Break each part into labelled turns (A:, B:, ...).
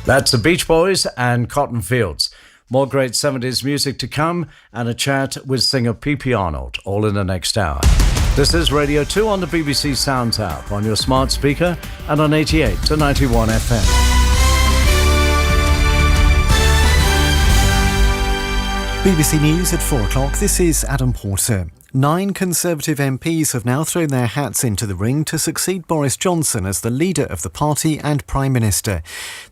A: That's the Beach Boys and Cotton Fields. More great 70s music to come and a chat with singer P.P. Arnold, all in the next hour. This is Radio 2 on the BBC Sounds app, on your smart speaker and on 88 to 91 FM.
B: BBC News at 4 o'clock. This is Adam Porter. 9 Conservative MPs have now thrown their hats into the ring to succeed Boris Johnson as the leader of the party and Prime Minister.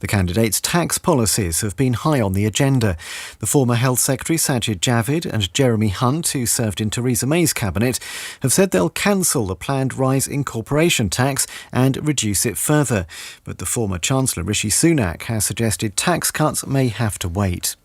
B: The candidates' tax policies have been high on the agenda. The former Health Secretary Sajid Javid and Jeremy Hunt, who served in Theresa May's cabinet, have said they'll cancel the planned rise in corporation tax and reduce it further. But the former Chancellor Rishi Sunak has suggested tax cuts may have to wait.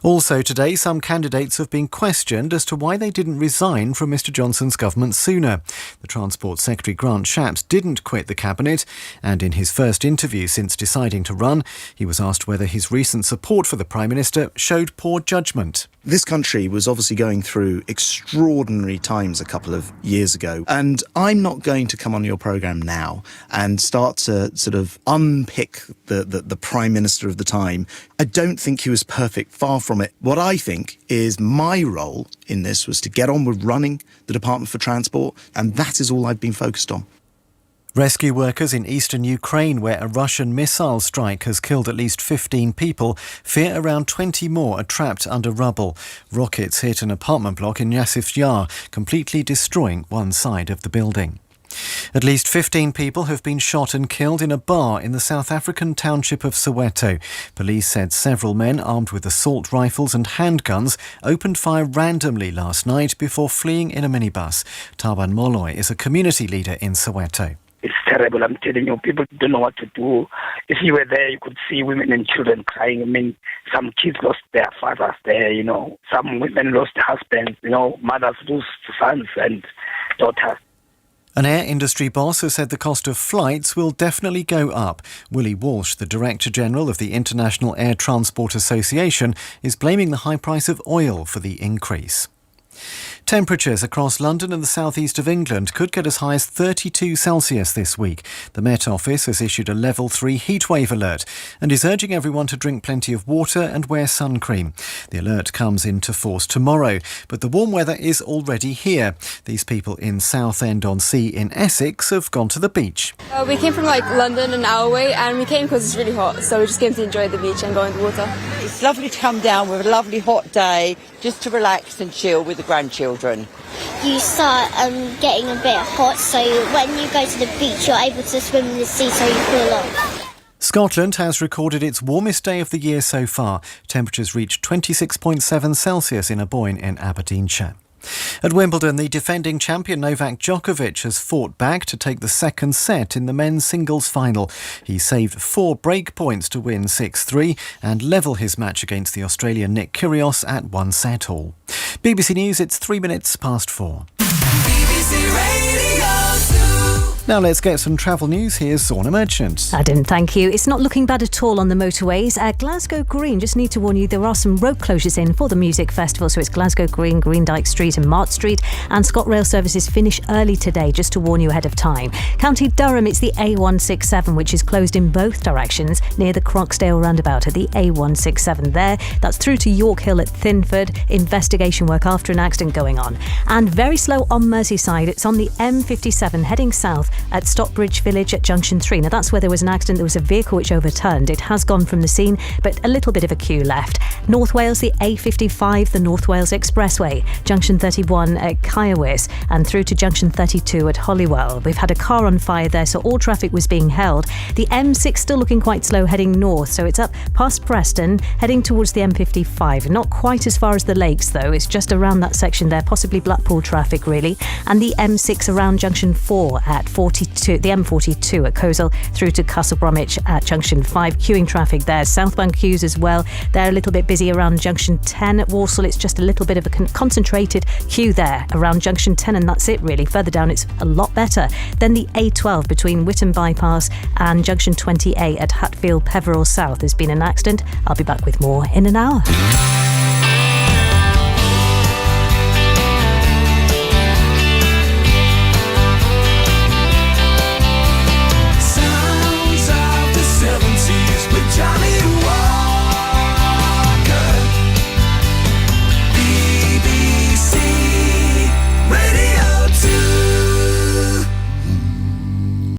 B: Also today, some candidates have been questioned as to why they didn't resign from Mr Johnson's government sooner. The Transport Secretary Grant Shapps didn't quit the cabinet, and in his first interview since deciding to run, he was asked whether his recent support for the Prime Minister showed poor judgment.
C: This country was obviously going through extraordinary times a couple of years ago, and I'm not going to come on your programme now and start to sort of unpick the Prime Minister of the time. I don't think he was perfect, far from it. What I think is my role in this was to get on with running the Department for Transport, and that is all I've been focused on.
B: Rescue workers in eastern Ukraine, where a Russian missile strike has killed at least 15 people, fear around 20 more are trapped under rubble. Rockets hit an apartment block in Yassif Yar, completely destroying one side of the building. At least 15 people have been shot and killed in a bar in the South African township of Soweto. Police said several men armed with assault rifles and handguns opened fire randomly last night before fleeing in a minibus. Taban Molloy is a community leader in Soweto.
D: It's terrible, I'm telling you. People don't know what to do. If you were there, you could see women and children crying. I mean, some kids lost their fathers there, Some women lost husbands, mothers lose sons and daughters.
B: An air industry boss has said the cost of flights will definitely go up. Willie Walsh, the Director General of the International Air Transport Association, is blaming the high price of oil for the increase. Temperatures across London and the southeast of England could get as high as 32 Celsius this week. The Met Office has issued a level 3 heatwave alert and is urging everyone to drink plenty of water and wear sun cream. The alert comes into force tomorrow, but the warm weather is already here. These people in Southend-on-Sea in Essex have gone to the beach.
E: We came from London an hour away, and we came because it's really hot, so we just came to enjoy the beach and go in the water.
F: It's lovely to come down with a lovely hot day just to relax and chill with the grandchildren.
G: You start getting a bit hot, so when you go to the beach you're able to swim in the sea so you cool off.
B: Scotland has recorded its warmest day of the year so far. Temperatures reached 26.7 Celsius in Aboyne in Aberdeenshire. At Wimbledon, the defending champion Novak Djokovic has fought back to take the second set in the men's singles final. He saved 4 break points to win 6-3 and level his match against the Australian Nick Kyrgios at 1 set all. BBC News, it's 3 minutes past 4. BBC Radio 2. Now let's get some travel news. Here's Sauna Merchant.
H: Adam, thank you. It's not looking bad at all on the motorways. At Glasgow Green, just need to warn you, there are some road closures in for the music festival. So it's Glasgow Green, Greendyke Street and Mart Street. And ScotRail services finish early today, just to warn you ahead of time. County Durham, it's the A167, which is closed in both directions near the Croxdale roundabout at the A167 there. That's through to York Hill at Thinford. Investigation work after an accident going on. And very slow on Merseyside. It's on the M57 heading south at Stockbridge Village at Junction 3. Now that's where there was an accident. There was a vehicle which overturned. It has gone from the scene, but a little bit of a queue left. North Wales, the A55, the North Wales Expressway, Junction 31 at Kaiawys and through to Junction 32 at Holywell. We've had a car on fire there, so all traffic was being held. The M6 still looking quite slow heading north, so it's up past Preston, heading towards the M55. Not quite as far as the lakes though, it's just around that section there, possibly Blackpool traffic really. And the M6 around Junction 4 at 42, the M42 at Coleshill through to Castle Bromwich at Junction 5. Queuing traffic there. Southbound queues as well. They're a little bit busy around Junction 10 at Walsall. It's just a little bit of a concentrated queue there around Junction 10, and that's it really. Further down it's a lot better. Then the A12 between Whitton Bypass and Junction 28 at Hatfield Peveril South. There's been an accident. I'll be back with more in an hour.